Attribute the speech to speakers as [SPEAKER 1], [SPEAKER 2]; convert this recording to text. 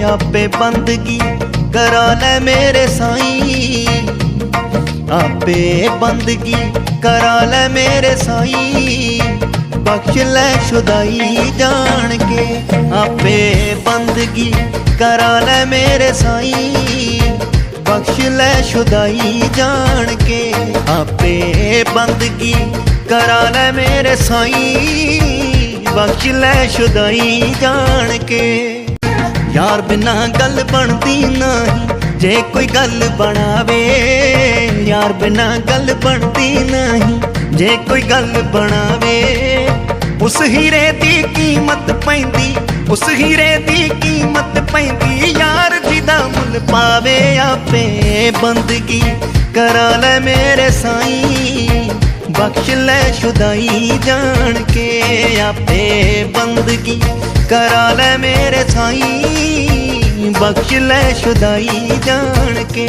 [SPEAKER 1] आपे बंदगी करा ले मेरे साईं, आपे बंदगी करा ले मेरे साईं, बख्श ले शुदाई जान के। आपे बंदगी करा ले मेरे साईं, बख्श ले शुदाई जान के। आपे बंदगी करा ले मेरे साईं, बख्श ले शुदाई जान के। यार बिना गल बनती नहीं जे कोई गल बनावे, यार बिना गल बनती नहीं जे कोई गल बनावे। उस हीरे दी कीमत पैंदी, उस हीरे दी कीमत पैंदी, यार जिदा मुल पावे। आपे बंदगी करा ले मेरे साईं, बख्श ले शुदाई जान के। आपे बंदगी करा ले मेरे साईं, बख्श ले शुदाई जान के।